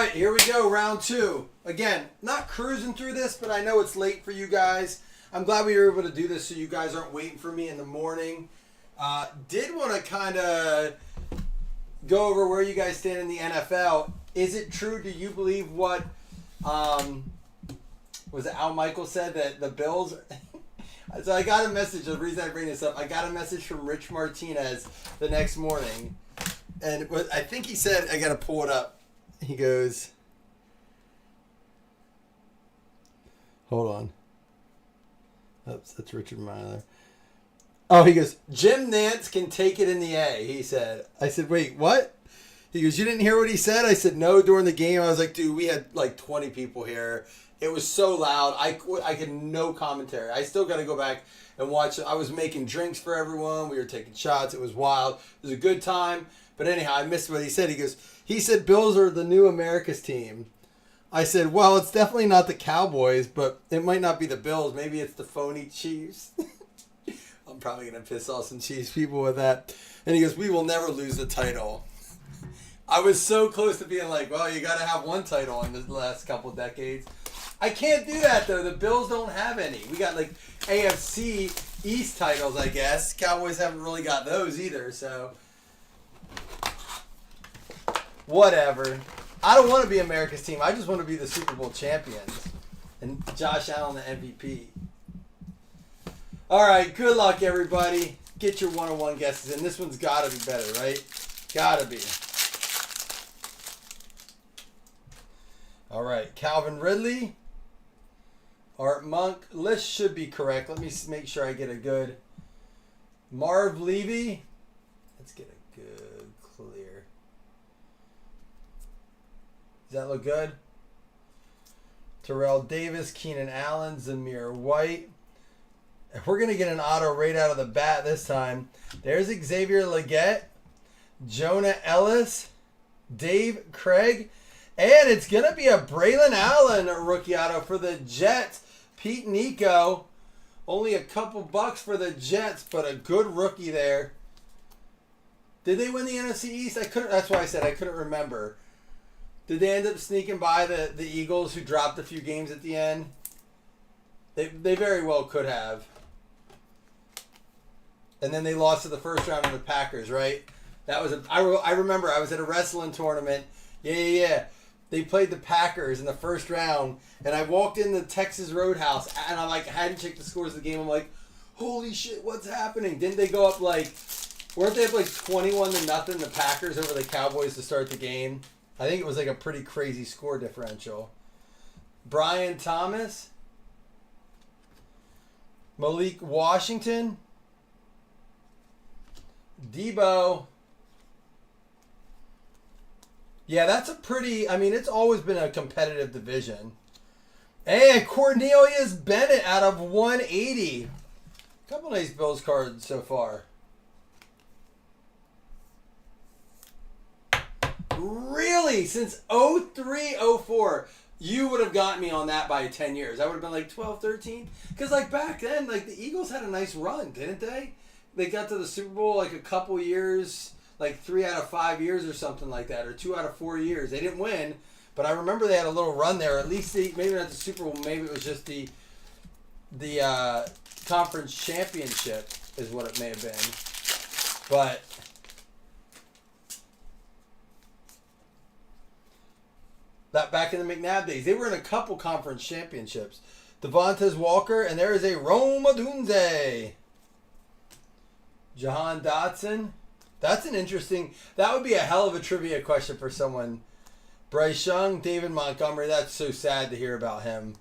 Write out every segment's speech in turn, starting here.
right, here we go, round 2. Again, not cruising through this, but I know it's late for you guys. I'm glad we were able to do this so you guys aren't waiting for me in the morning. Did want to kind of go over where you guys stand in the NFL. Is it true, do you believe what, was it Al Michaels said, that the Bills... So I got a message, the reason I bring this up, I got a message from Rich Martinez the next morning. And I think he said, I got to pull it up. He goes, hold on. Oops, that's Richard Myler. Oh, he goes, Jim Nantz can take it in the A, he said. I said, wait, what? He goes, you didn't hear what he said? I said, no, during the game. I was like, dude, we had like 20 people here. It was so loud. I could no commentary. I still got to go back and watch it. I was making drinks for everyone. We were taking shots. It was wild. It was a good time. But anyhow, I missed what he said. He said Bills are the new America's team. I said, well, it's definitely not the Cowboys, but it might not be the Bills. Maybe it's the phony Chiefs. I'm probably going to piss off some Chiefs people with that. And he goes, we will never lose the title. I was so close to being like, well, you got to have one title in the last couple of decades. I can't do that, though. The Bills don't have any. We got, like, AFC East titles, I guess. Cowboys haven't really got those either, so... Whatever. I don't want to be America's team. I just want to be the Super Bowl champions. And Josh Allen, the MVP. All right, good luck, everybody. Get your one-on-one guesses in. This one's got to be better, right? Got to be. All right, Calvin Ridley. Art Monk. List should be correct. Let me make sure I get a good. Marv Levy. Let's get a good clear. Does that look good? Terrell Davis, Keenan Allen, Zamir White. We're going to get an auto right out of the bat this time. There's Xavier Leggett, Jonah Ellis, Dave Craig, and it's going to be a Braylon Allen rookie auto for the Jets. Pete Nico, only a couple bucks for the Jets, but a good rookie there. Did they win the NFC East? That's why I said I couldn't remember. Did they end up sneaking by the Eagles, who dropped a few games at the end? They very well could have. And then they lost to the first round of the Packers, right? That was I remember I was at a wrestling tournament. Yeah. They played the Packers in the first round, and I walked in the Texas Roadhouse, and I hadn't checked the scores of the game. I'm like, holy shit, what's happening? Didn't they go up weren't they up 21-0, the Packers over the Cowboys to start the game? I think it was a pretty crazy score differential. Brian Thomas. Malik Washington. Debo. Yeah, that's a pretty... it's always been a competitive division. And Cornelius Bennett out of 180. Couple nice Bills cards so far. Really? Since 03-04, you would have gotten me on that by 10 years. I would have been 12, 13. Because back then, the Eagles had a nice run, didn't they? They got to the Super Bowl a couple years... 3 out of 5 years or something like that, or 2 out of 4 years. They didn't win, but I remember they had a little run there. At least maybe not the Super Bowl, maybe it was just the conference championship is what it may have been. But that back in the McNabb days, they were in a couple conference championships. Devontae Walker, and there is a Rome Odunze. Jahan Dotson. That's an interesting... That would be a hell of a trivia question for someone. Bryce Young, David Montgomery. That's so sad to hear about him.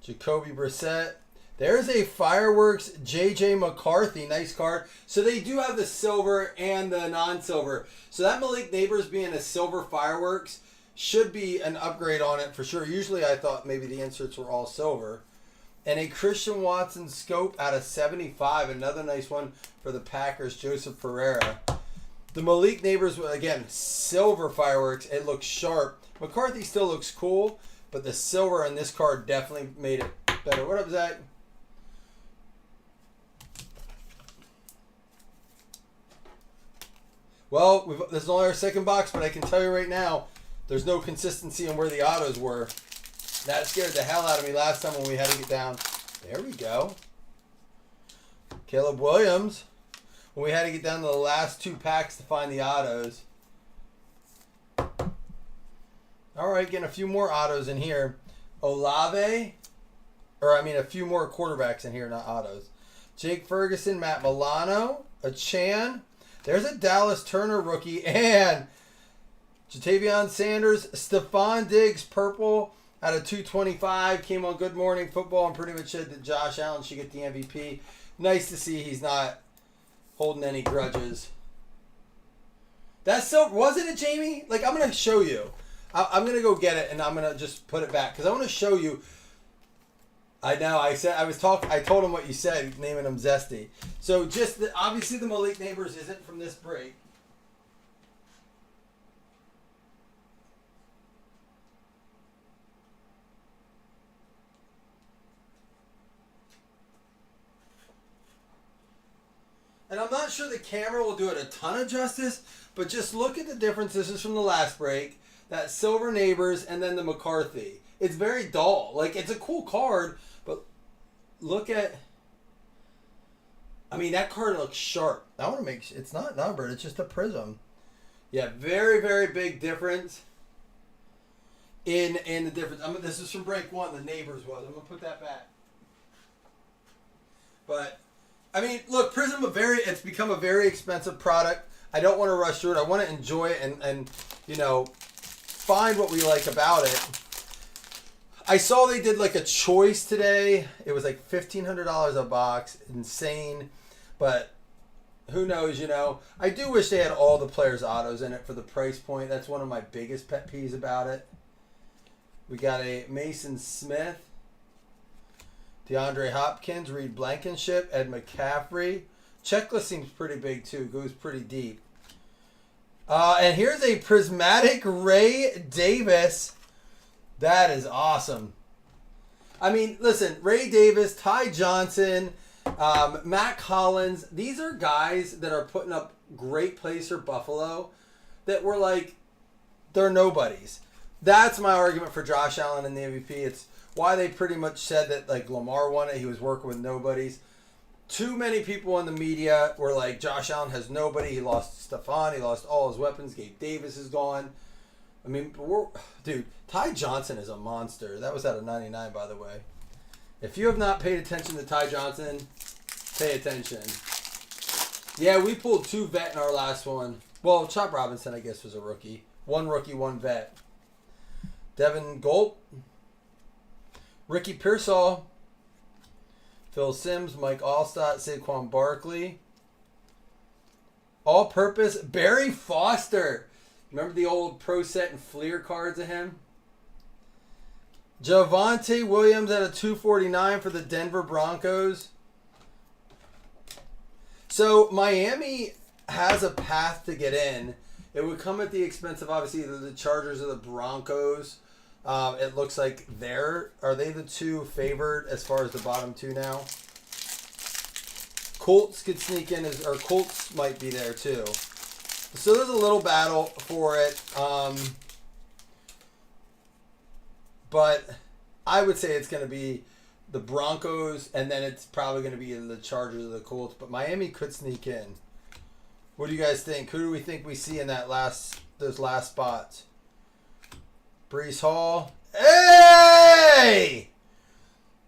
Jacoby Brissett. There's a Fireworks J.J. McCarthy. Nice card. So they do have the silver and the non-silver. So that Malik Neighbors being a silver Fireworks should be an upgrade on it for sure. Usually I thought maybe the inserts were all silver. And a Christian Watson scope out of 75. Another nice one for the Packers, Joseph Pereira. The Malik Neighbors, again, silver Fireworks. It looks sharp. McCarthy still looks cool, but the silver in this card definitely made it better. What up, Zach? Well, this is only our second box, but I can tell you right now, There's no consistency in where the autos were. That scared the hell out of me last time when we had to get down. There we go. Caleb Williams. When we had to get down to the last 2 packs to find the autos. All right, getting a few more autos in here. Olave. A few more quarterbacks in here, not autos. Jake Ferguson, Matt Milano, a Chan. There's a Dallas Turner rookie. And Jatavion Sanders, Stephon Diggs, purple out of 225. Came on Good Morning Football and pretty much said that Josh Allen should get the MVP. Nice to see he's not holding any grudges. That's so... Wasn't it, Jamie? Like, I'm going to show you. I'm going to go get it and I'm going to just put it back. Because I want to show you... I know. I told him what you said, naming him Zesty. So just obviously the Malik Neighbors isn't from this break. And I'm not sure the camera will do it a ton of justice, but just look at the difference. This is from the last break. That Silver Neighbors and then the McCarthy. It's very dull. Like, it's a cool card, but look at... that card looks sharp. I want to make... It's not numbered. It's just a prism. Yeah, very, very big difference in the difference. This is from break 1. The Neighbors was. I'm going to put that back. But... look, Prism, it's become a very expensive product. I don't want to rush through it. I want to enjoy it and find what we like about it. I saw they did like a choice today. It was like $1,500 a box. Insane. But who knows, I do wish they had all the players' autos in it for the price point. That's one of my biggest pet peeves about it. We got a Mason Smith. DeAndre Hopkins, Reed Blankenship, Ed McCaffrey. Checklist seems pretty big too. Goes pretty deep. And here's a prismatic Ray Davis. That is awesome. Listen, Ray Davis, Ty Johnson, Matt Collins. These are guys that are putting up great plays for Buffalo that were like, they're nobodies. That's my argument for Josh Allen in the MVP. It's why they pretty much said that like Lamar won it. He was working with nobodies. Too many people in the media were like, Josh Allen has nobody. He lost Stephon. He lost all his weapons. Gabe Davis is gone. Dude, Ty Johnson is a monster. That was out of 99, by the way. If you have not paid attention to Ty Johnson, pay attention. Yeah, we pulled 2 vet in our last one. Well, Chop Robinson, I guess, was a rookie. 1 rookie, 1 vet. Devin Gold. Ricky Pearsall, Phil Simms, Mike Allstott, Saquon Barkley. All-purpose, Barry Foster. Remember the old Pro Set and Fleer cards of him? Javonte Williams at a 249 for the Denver Broncos. So Miami has a path to get in. It would come at the expense of obviously either the Chargers or the Broncos. It looks like are they the 2 favored as far as the bottom 2 now? Colts could sneak in, or Colts might be there too. So there's a little battle for it. But I would say it's going to be the Broncos, and then it's probably going to be the Chargers or the Colts. But Miami could sneak in. What do you guys think? Who do we think we see in those last spots? Breece Hall. Hey!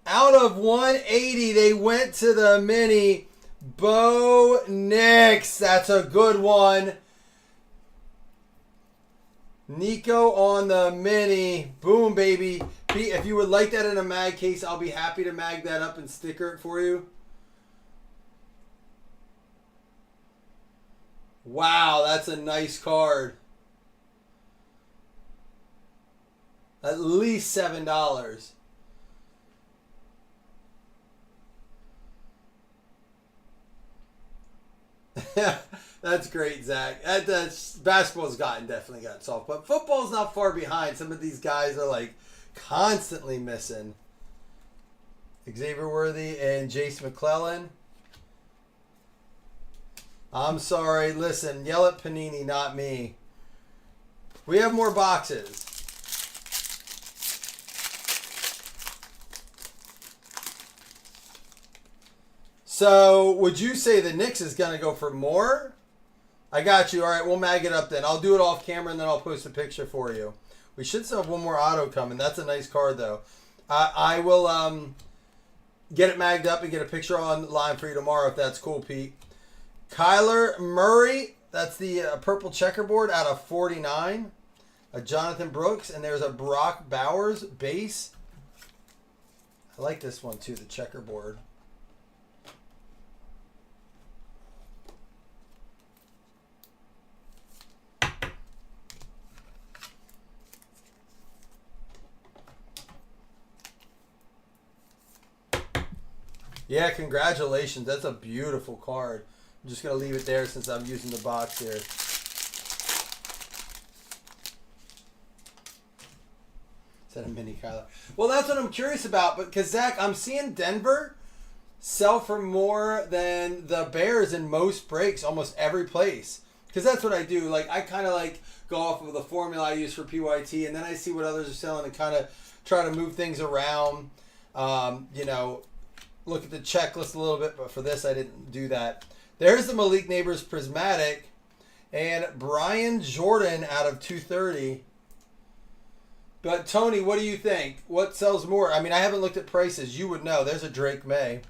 Out of 180, they went to the mini. Bo Nix. That's a good one. Nico on the mini. Boom, baby. Pete, if you would like that in a mag case, I'll be happy to mag that up and sticker it for you. Wow, that's a nice card. At least $7. That's great, Zach. Basketball's definitely gotten soft, but football's not far behind. Some of these guys are like constantly missing. Xavier Worthy and Jace McClellan. I'm sorry. Listen, yell at Panini, not me. We have more boxes. So, would you say the Knicks is going to go for more? I got you. All right, we'll mag it up then. I'll do it off camera and then I'll post a picture for you. We should still have one more auto coming. That's a nice card, though. I will get it magged up and get a picture online for you tomorrow if that's cool, Pete. Kyler Murray. That's the purple checkerboard out of 49. A Jonathan Brooks. And there's a Brock Bowers base. I like this one, too, the checkerboard. Yeah, congratulations. That's a beautiful card. I'm just going to leave it there since I'm using the box here. Is that a mini Kyler? Well, that's what I'm curious about. But because, Zach, I'm seeing Denver sell for more than the Bears in most breaks, almost every place. Because that's what I do. Like, I kind of like go off of the formula I use for PYT, and then I see what others are selling and kind of try to move things around. You know, look at the checklist a little bit, but for this I didn't do that. There's the Malik Neighbors Prismatic and Brian Jordan out of 230. But Tony, what do you think? What sells more? I mean, I haven't looked at prices. You would know. There's a Drake May.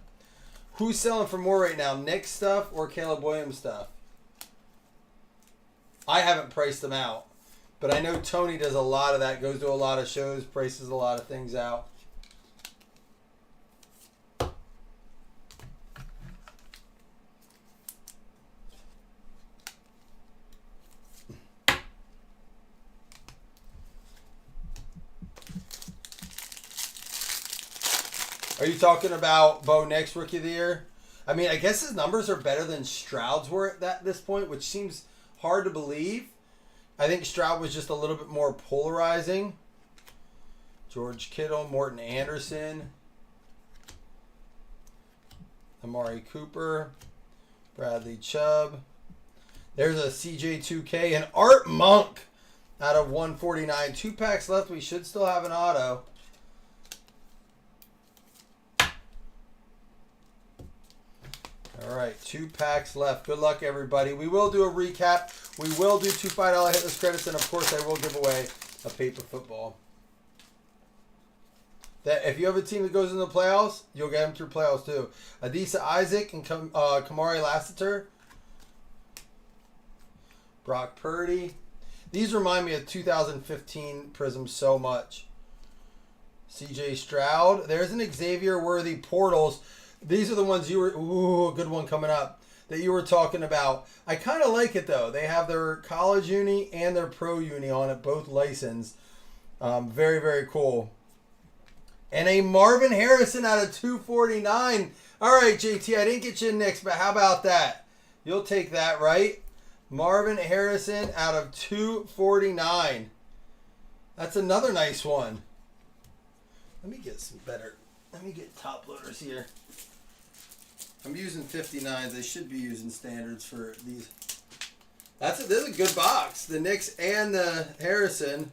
Who's selling for more right now? Nick stuff or Caleb Williams stuff? I haven't priced them out. But I know Tony does a lot of that. Goes to a lot of shows. Prices a lot of things out. Are you talking about Bo Nix Rookie of the Year? I mean, I guess his numbers are better than Stroud's were at this point, which seems hard to believe. I think Stroud was just a little bit more polarizing. George Kittle, Morton Anderson, Amari Cooper, Bradley Chubb. There's a CJ2K and Art Monk out of 149. 2 packs left. We should still have an auto. All right, 2 packs left. Good luck, everybody. We will do a recap. We will do 2 $5 hitless credits, and of course, I will give away a paper football. That if you have a team that goes into the playoffs, you'll get them through playoffs too. Adisa Isaac and Kamari Lassiter, Brock Purdy. These remind me of 2015 Prism so much. CJ Stroud. There's an Xavier Worthy Portals. These are the ones you were, a good one coming up, that you were talking about. I kind of like it, though. They have their college uni and their pro uni on it, both licensed. Very, very cool. And a Marvin Harrison out of 249. All right, JT, I didn't get you in Knicks, but how about that? You'll take that, right? Marvin Harrison out of 249. That's another nice one. Let me get some better. Let me get top loaders here. I'm using 59s. I should be using standards for these. This is a good box. The Knicks and the Harrison.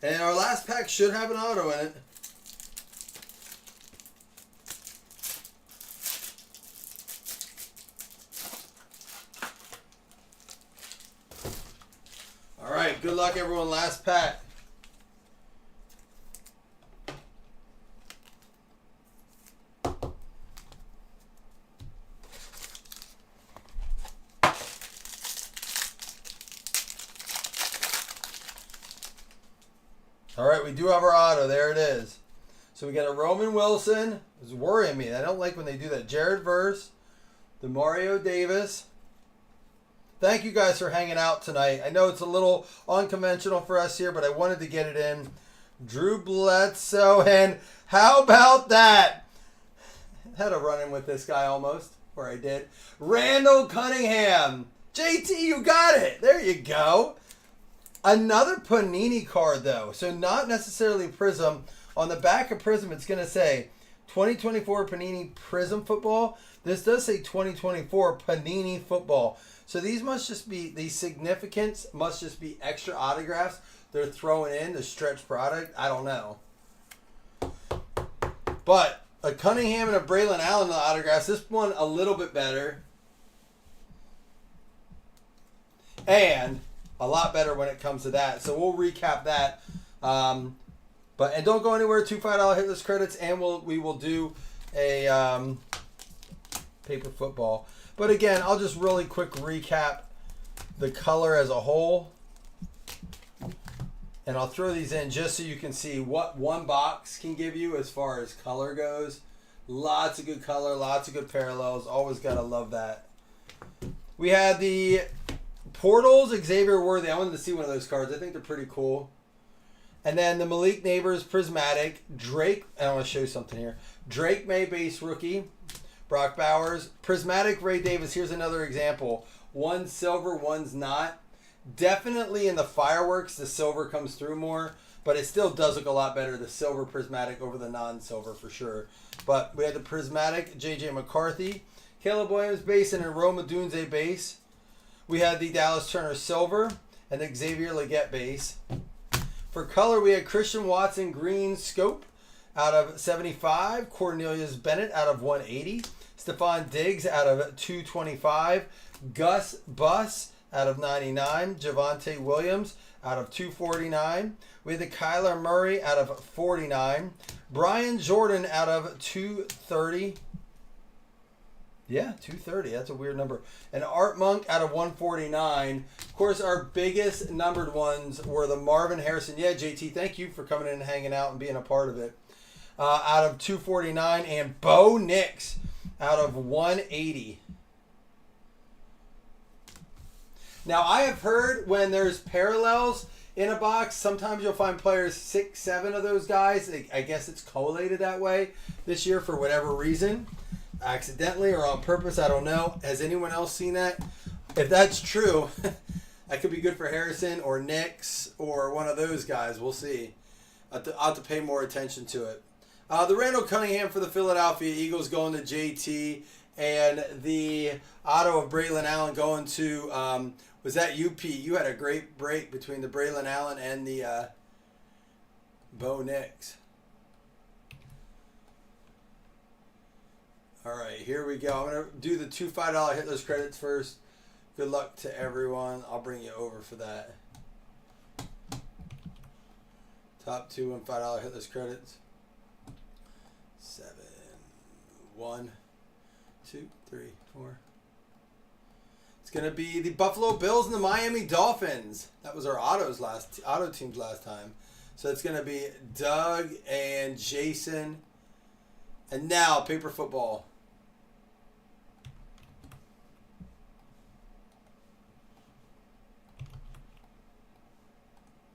And our last pack should have an auto in it. All right. Good luck, everyone. Last pack. All right, we do have our auto. There it is. So we got a Roman Wilson. It's worrying me. I don't like when they do that. Jared Verse, DeMario Davis. Thank you guys for hanging out tonight. I know it's a little unconventional for us here, but I wanted to get it in. Drew Bledsoe, and how about that? Had a run-in with this guy almost, or I did. Randall Cunningham. JT, you got it. There you go. Another Panini card, though. So not necessarily Prism. On the back of Prism, it's going to say 2024 Panini Prism Football. This does say 2024 Panini Football. So these must just be, the significance must just be extra autographs they're throwing in the stretch product. I don't know. But a Cunningham and a Braylon Allen autographs. This one a little bit better. And a lot better when it comes to that. So we'll recap that. And don't go anywhere. 2 $5 hitless credits, and we will do a paper football. But again, I'll just really quick recap the color as a whole. And I'll throw these in just so you can see what one box can give you as far as color goes. Lots of good color, lots of good parallels. Always got to love that. We had the Portals, Xavier Worthy. I wanted to see one of those cards. I think they're pretty cool. And then the Malik Neighbors Prismatic. Drake, I want to show you something here. Drake May base rookie. Brock Bowers. Prismatic Ray Davis. Here's another example. One's silver, one's not. Definitely in the fireworks, the silver comes through more, but it still does look a lot better, the silver prismatic over the non-silver for sure. But we had the prismatic J.J. McCarthy, Caleb Williams base, and a Roma Dunze base. We had the Dallas Turner silver and the Xavier Legette base. For color, we had Christian Watson green scope out of 75, Cornelius Bennett out of 180, Stephon Diggs out of 225, Gus Bus out of 99, Javonte Williams out of 249. We had the Kyler Murray out of 49. Brian Jordan out of 230. Yeah, 230. That's a weird number. And Art Monk out of 149. Of course, our biggest numbered ones were the Marvin Harrison. Yeah, JT, thank you for coming in and hanging out and being a part of it. Out of 249. And Bo Nix out of 180. Now, I have heard when there's parallels in a box, sometimes you'll find players 6, 7 of those guys. I guess it's collated that way this year for whatever reason. Accidentally or on purpose, I don't know. Has anyone else seen that? If that's true, that could be good for Harrison or Nix or one of those guys. We'll see. I'll have to pay more attention to it. The Randall Cunningham for the Philadelphia Eagles going to JT. And the auto of Braylon Allen going to... was that UP? You had a great break between the Braylon Allen and the Bo Nix. All right, here we go. I'm going to do the 2 $5 hitless credits first. Good luck to everyone. I'll bring you over for that. Top 2 and $5 hitless credits. 7, 1, 2, 3, 4. It's going to be the Buffalo Bills and the Miami Dolphins. That was our auto teams last time. So it's going to be Doug and Jason. And now paper football.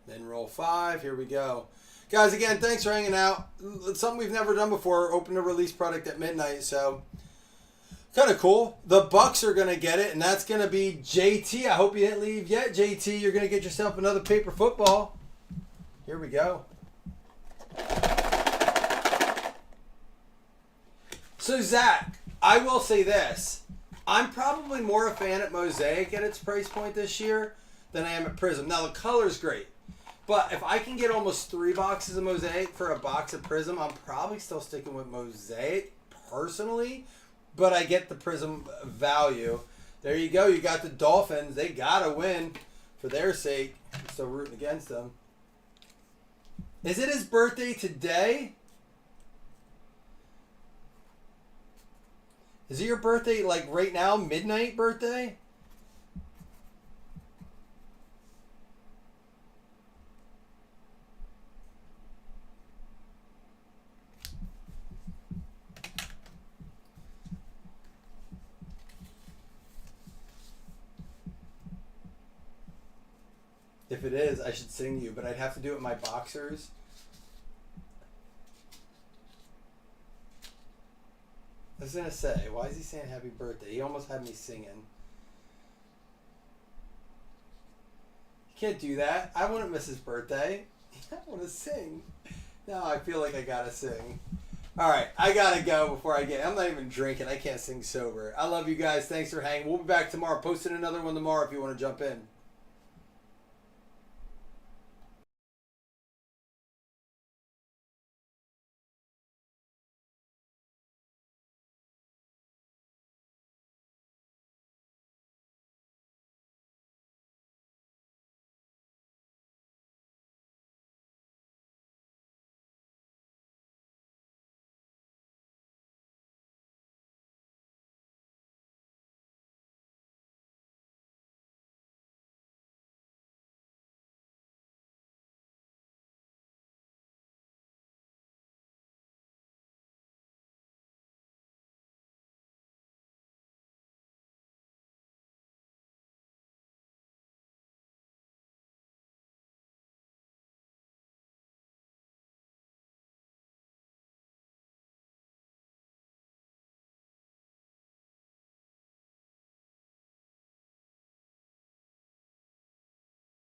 Then roll 5. Here we go. Guys, again, thanks for hanging out. It's something we've never done before. Open a release product at midnight, so... kind of cool. The Bucks are going to get it, and that's going to be JT. I hope you didn't leave yet, JT. You're going to get yourself another paper football. Here we go. So, Zach, I will say this. I'm probably more a fan at Mosaic at its price point this year than I am at Prism. Now, the color's great. But if I can get almost 3 boxes of Mosaic for a box of Prism, I'm probably still sticking with Mosaic personally. But I get the Prism value. There you go. You got the Dolphins. They got to win for their sake. I'm still rooting against them. Is it his birthday today? Is it your birthday like right now? Midnight birthday? If it is, I should sing you, but I'd have to do it in my boxers. I was going to say, why is he saying happy birthday? He almost had me singing. You can't do that. I wouldn't miss his birthday. I want to sing. No, I feel like I got to sing. All right, I gotta go before I get. I'm not even drinking. I can't sing sober. I love you guys. Thanks for hanging. We'll be back tomorrow. Posting another one tomorrow if you want to jump in.